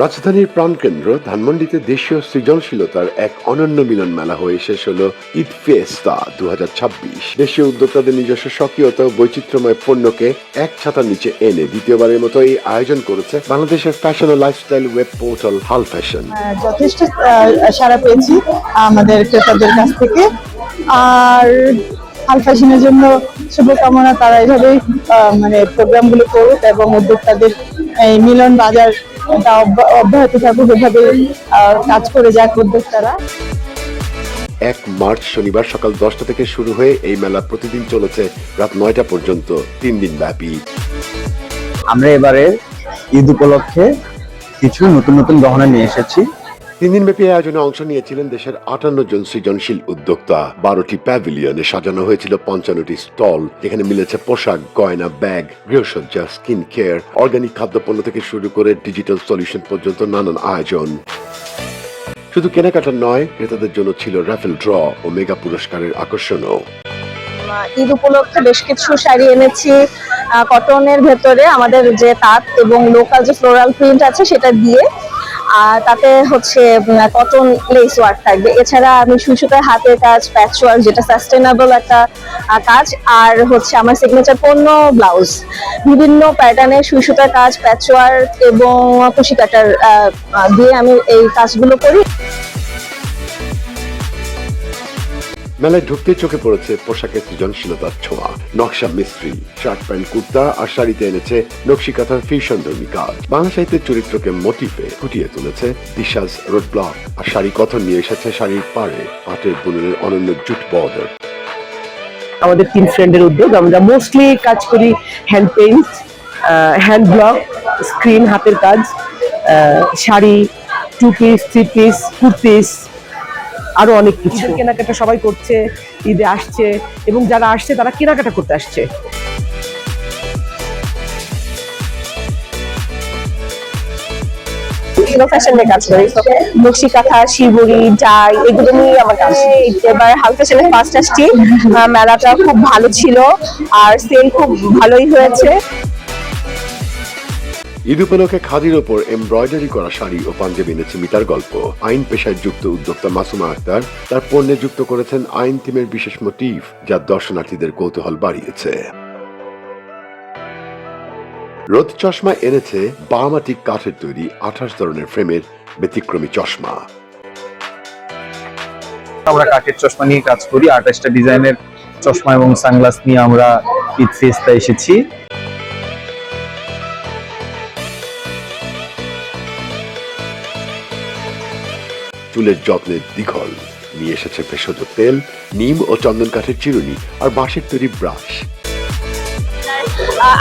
রাজধানীর প্রাণকেন্দ্র ধানমন্ডিতে দেশীয় সৃজনশীলতার এক অনন্য মিলন মেলা হয়ে শেষ হলো ঈদ ফিয়েস্তা 2026। দেশীয় উদ্যোক্তাদের নিজস্ব স্বকীয়তা ও বৈচিত্র্যময় পণ্যকে এক ছাতার নিচে এনে দ্বিতীয়বারের মতো এই আয়োজন করেছে বাংলাদেশের ফ্যাশন ও লাইফস্টাইল ওয়েব পোর্টাল হাল ফ্যাশন। যথেষ্ট সাড়া পেয়েছি আমাদের ক্রেতাদের কাছ থেকে। আর হাল ফ্যাশনের জন্য শুভকামনা, তারা এইভাবেই প্রোগ্রামগুলো করুক এবং উদ্যোক্তাদের এই মিলন বাজার অব্যাহত থাকুক, এভাবে কাজ করে যাক উদ্যোক্তারা। 1 মার্চ শনিবার সকাল 10টা থেকে শুরু হয়ে এই মেলা প্রতিদিন চলেছে রাত 9টা পর্যন্ত, 3 দিন ব্যাপী। আমরা এবারে ঈদ উপলক্ষে কিছু নতুন নতুন গহনা নিয়ে এসেছি। 3 দিন ব্যাপী আয়োজনে অংশ নিয়েছিলেন দেশের 58 জন সৃজনশীল উদ্যোক্তা। 12টি প্যাভিলিয়নে সাজানো হয়েছিল 55টি স্টল, যেখানে মিলেছে পোশাক, গয়না, ব্যাগ, গৃহসজ্জা, স্কিন কেয়ার, অর্গানিক খাদ্যপণ্য থেকে শুরু করে ডিজিটাল সলিউশন পর্যন্ত নানান আয়োজন। শুধু কেনাকাটা নয়, ক্রেতাদের জন্য ছিল রাফেল ড্র ও মেগা পুরস্কারের আকর্ষণও। ঈদ উপলক্ষে বেশ কিছু শাড়ি এনেছি কটনের ভেতরে, আমাদের যে তাঁত এবং লোকাল যে ফ্লোরাল প্রিন্ট আছে সেটা দিয়ে, আর তাতে হচ্ছে কটন লেস ওয়ার্ক থাকবে। এছাড়া আমি সুই সুতার হাতের কাজ, প্যাচ ওয়ার্ক, যেটা সাস্টেনেবল একটা কাজ, আর হচ্ছে আমার সিগনেচার পণ্য ব্লাউজ, বিভিন্ন প্যাটার্নের সুই সুতার কাজ, প্যাচ ওয়ার্ক এবং কুশি কাটার দিয়ে আমি এই কাজগুলো করি। মেলায় ঢুকতে চোখে পড়েছে পোশাকের সৃজনশীলতার ছোঁয়া। নকশা মিস্ত্রি, শার্ট প্যান্ট, কুর্তা আর শাড়িতে এনেছে নকশি কাঁথার ফিউশনধর্মী কাজ। বাংলা সাহিত্যের চরিত্রকে মোটিফে ফুটিয়ে তুলেছে দিশাজ রোড ব্লক। আর শাড়ি কথন নিয়ে এসেছে শাড়ির পাড়ে পাটের বুননের অনন্য জুট বর্ডার। আমাদের 3 ফ্রেন্ডের উদ্যোগ। আমরা মোস্টলি কাজ করি hand paint, hand block, screen, হাতের কাজ, শাড়ি, 2 পিস, 3 পিস, কুর্তিস, আরো অনেক কিছু। কেনাকাটা সবাই করছে, ঈদে আসছে এবং যারা আসছে তারা কেনাকাটা করতে আসছে। ফ্যাশনের কাজ করি, নকশি কাঁথা, শিবরি, ডাই, এগুলো নিয়ে আমার কাজ। এবার হাল ফ্যাশনের ফার্স্ট আসছি, মেলাটা খুব ভালো ছিল আর সেল খুব ভালোই হয়েছে। ঈদ উপলক্ষে খাদির ওপর এমব্রয়ডারি করা শাড়ি ও পাঞ্জাবি এনেছে মিতার গল্প। আইন পেশায় যুক্ত উদ্যোক্তা মাসুমা আক্তার তার পণ্যে যুক্ত করেছেন আইন থিমের বিশেষ মোটিভ, যা দর্শনার্থীদের কৌতূহল বাড়িয়েছে। রোদ চশমা এনেছে বামাটিক কাঠের তৈরি 28 ধরনের ফ্রেমের ব্যতিক্রমী চশমা। আমরা কাঠের চশমা নিয়ে কাজ করি। 28টা ডিজাইনের চশমা এবং সানগ্লাস নিয়ে আমরা ঈদ ফিয়েস্তা এসেছি। চুলের যত্নের দিঘল নিয়ে এসেছে ভেষজ তেল, নিম ও চন্দন কাঠের চিরুনি আর বাঁশের তৈরি ব্রাশ।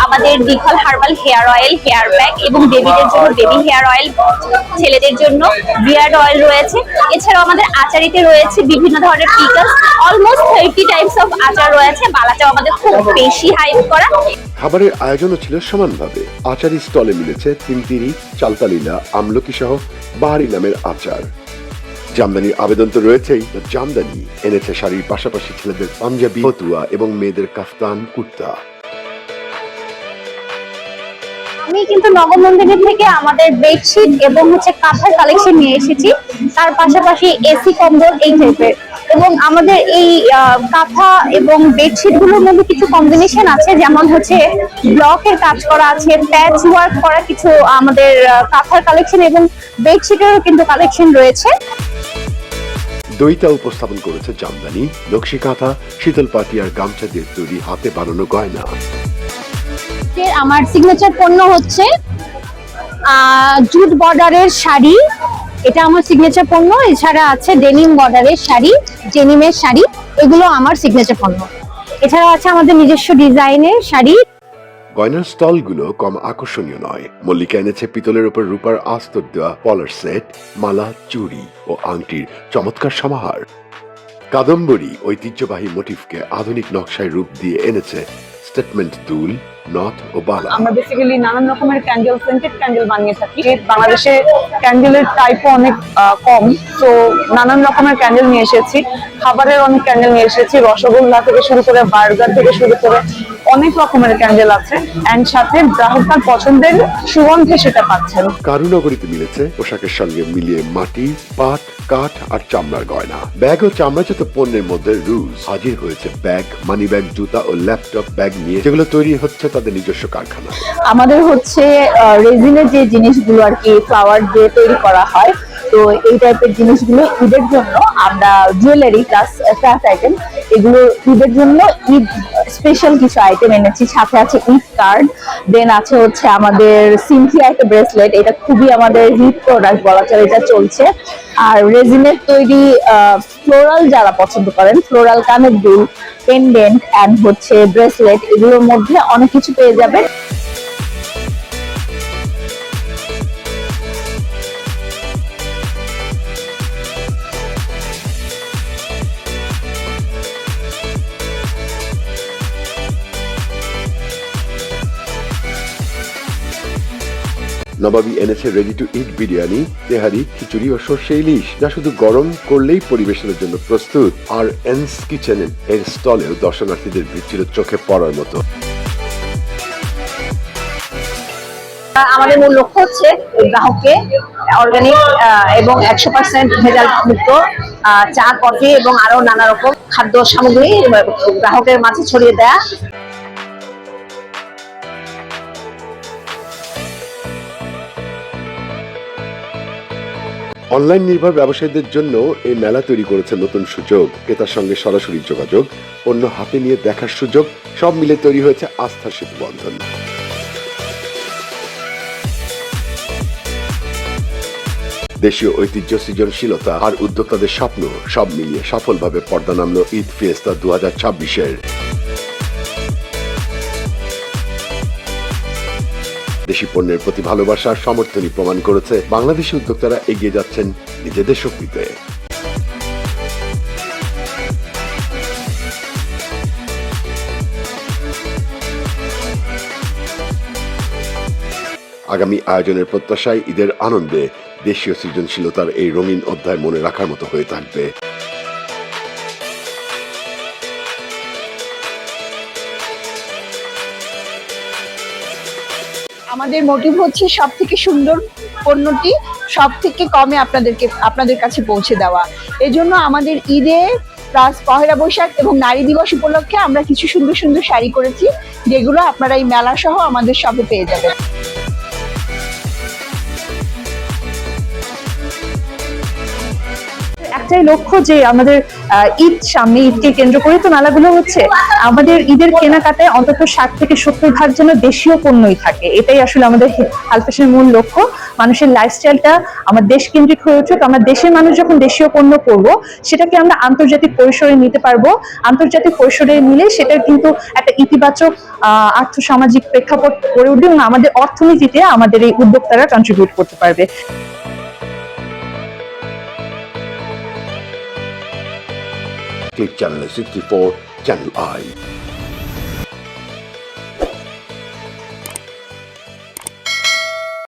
আমাদের Dighal herbal hair oil, hair pack এবং বেবিদের জন্য বেবি হেয়ার অয়েল, ছেলেদের জন্য বিয়ার্ড অয়েল রয়েছে। এছাড়াও আমাদের আচারিতে রয়েছে বিভিন্ন ধরনের পিকলস, অলমোস্ট 30 টাইপস অফ আচার রয়েছে। বালাটাও আমাদের খুব বেশি হাইপ করা। খাবারের আয়োজনও ছিল সমানভাবে। আচারি স্টলে মিলেছে তিনতিরি, চালতালিলা, আমলকি সহ বাহারি নামের আচার। জামদানির আবেদন তো রয়েছেই, জামদানি এনেছে শাড়ির পাশাপাশি ছেলেদের পাঞ্জাবি, ফতুয়া এবং মেয়েদের কাফতান, কুর্তা। আমি কিন্তু নগরমন্দির থেকে আমাদের বেডশিট এবং হচ্ছে কাঁথার কালেকশন নিয়ে এসেছি, তার পাশাপাশি এসি কম্বল এই টাইপের। এবং আমাদের এই কাঁথা এবং বেডশিট গুলোর মধ্যে কিছু কম্বিনেশন আছে, যেমন হচ্ছে ব্লকের কাজ করা আছে, প্যাচ ওয়ার্ক করা কিছু আমাদের কাঁথার কালেকশন এবং বেডশিটেরও কিন্তু কালেকশন রয়েছে। দইটা উপস্থাপন করেছে জামদানি, নকশি কাঁথা, শীতল পাটি আর গামছা দিয়ে তৈরি হাতে বানানো গয়না। আমার সিগনেচার পণ্য হচ্ছে জুট বর্ডারের শাড়ি, এটা আমার সিগনেচার পণ্য। এছাড়া আছে ডেনিম বর্ডারের শাড়ি, ডেনিমের শাড়ি, এগুলো আমার সিগনেচার পণ্য। এছাড়া আছে আমাদের নিজস্ব ডিজাইনের শাড়ি। গয়নার স্টলগুলো কম আকর্ষণীয় নয়। মল্লিকা এনেছে পিতলের উপর রূপার আস্তর দেওয়া পলার সেট, মালা, চুড়ি ও আংটির চমৎকার সমাহার। কাদম্বরী ঐতিহ্যবাহী মোটিফকে আধুনিক নকশায় রূপ দিয়ে এনেছে স্টেটমেন্ট দুল, নথ ও বালা। আমরা বেসিক্যালি নানান রকমের ক্যান্ডেল, সেন্টেড ক্যান্ডেল বানিয়ে থাকি। বাংলাদেশে ক্যান্ডেলের টাইপও অনেক কম, তো নানান রকমের ক্যান্ডেল নিয়ে এসেছি। খাবারের অনেক ক্যান্ডেল নিয়ে এসেছি, রসগোল্লা থেকে শুরু করে বার্গার থেকে শুরু করে অনেক রকমের ক্যান্ডেল আছে, এন্ড সাথে গ্রাহক তার পছন্দের সুগন্ধে সেটা পাচ্ছেন। কারুনগরীতে মিলেছে পোশাকের সঙ্গে মিলিয়ে মাটি, পাট, কাঠ আর চামড়ার গয়না। ব্যাগ ও চামড়াজাত পণ্যের মধ্যে রুজ হাজির হয়েছে ব্যাগ, মানি ব্যাগ, জুতা ও ল্যাপটপ ব্যাগ নিয়ে, যেগুলো তৈরি হচ্ছে তাদের নিজস্ব কারখানা। আমাদের হচ্ছে রেজিনের যে জিনিসগুলো আর কি ফ্লাওয়ার দিয়ে তৈরি করা হয়, তো এই টাইপের জিনিসগুলো ঈদের জন্য আমরা জুয়েলারি প্লাস ক্রাফট আইটেম, এগুলো ঈদের জন্য ঈদ স্পেশাল কিছু আইটেম এনেছি। সাথে আছে ঈদ কার্ড, দেন আছে হচ্ছে আমাদের সিনথিয়া একটা ব্রেসলেট, এটা খুবই আমাদের হিট প্রোডাক্ট বলা চলে, এটা চলছে। আর রেজিনের তৈরি ফ্লোরাল যারা পছন্দ করেন, ফ্লোরাল কানের দুল, পেন্ডেন্ট অ্যান্ড হচ্ছে ব্রেসলেট, এগুলোর মধ্যে অনেক কিছু পেয়ে যাবেন। নবাবী এনেছে রেডি টু ইট বিরিয়ানি, তেহারি, খিচুড়ি ও সর্ষে ইলিশ, যা শুধু গরম করলেই পরিবেশনের জন্য প্রস্তুত। আর এনস কিচেন এর স্টলেও দর্শনার্থীদের ভিড় ছিল চোখে পড়ার মতো। আমাদের মূল লক্ষ্য হচ্ছে গ্রাহককে অর্গানিক এবং 100% ভেজাল মুক্ত চা, কফি এবং আরো নানা রকম খাদ্য সামগ্রী গ্রাহকের মাঝে ছড়িয়ে দেয়া। অনলাইন নির্ভর ব্যবসায়ীদের জন্য এই মেলা তৈরি করেছে নতুন সুযোগ। ক্রেতার সঙ্গে সরাসরি যোগাযোগ, পণ্য হাতে নিয়ে দেখার সুযোগ, সব মিলে তৈরি হয়েছে আস্থার সেতু বন্ধন। দেশীয় ঐতিহ্য, সৃজনশীলতা আর উদ্যোক্তাদের স্বপ্ন সব মিলিয়ে সফলভাবে পর্দা নামলো ঈদ ফিয়েস্তা 2026-এর। দেশি পণ্যের প্রতি ভালোবাসার সমর্থনই প্রমাণ করেছে বাংলাদেশি উদ্যোক্তারা এগিয়ে যাচ্ছেন নিজেদের শক্তিতে। আগামী আয়োজনের প্রত্যাশায় ঈদের আনন্দে দেশীয় সৃজনশীলতার এই রঙিন অধ্যায় মনে রাখার মতো হয়ে থাকবে। আমাদের মোটিভ হচ্ছে সব থেকে সুন্দর পণ্যটি সব থেকে কমে আপনাদের কাছে পৌঁছে দেওয়া। এজন্য আমাদের ঈদে প্লাস পহেলা বৈশাখ এবং নারী দিবস উপলক্ষে আমরা কিছু সুন্দর সুন্দর শাড়ি করেছি, যেগুলো আপনারা এই মেলা সহ আমাদের শপে পেয়ে যাবেন। একটাই লক্ষ্য যে আমাদের ঈদ সামনে, ঈদকে কেন্দ্র করে তো মেলাগুলো হচ্ছে, আমাদের ঈদের কেনাকাটায় অন্তত 60 থেকে 70% যেন দেশীয় পণ্যই থাকে। এটাই আসলে আমাদের হালফ্যাশনের মূল লক্ষ্য। মানুষের লাইফস্টাইলটা আমার দেশ কেন্দ্রিক হয়ে উঠুক। আমরা দেশের মানুষ যখন দেশীয় পণ্য করব, সেটাকে আমরা আন্তর্জাতিক পরিসরে নিতে পারবো। আন্তর্জাতিক পরিসরে নিলে সেটার কিন্তু একটা ইতিবাচক আর্থসামাজিক প্রেক্ষাপট গড়ে উঠবে এবং আমাদের অর্থনীতিতে আমাদের এই উদ্যোক্তারা কন্ট্রিবিউট করতে পারবে। Click Channel 64, Channel I.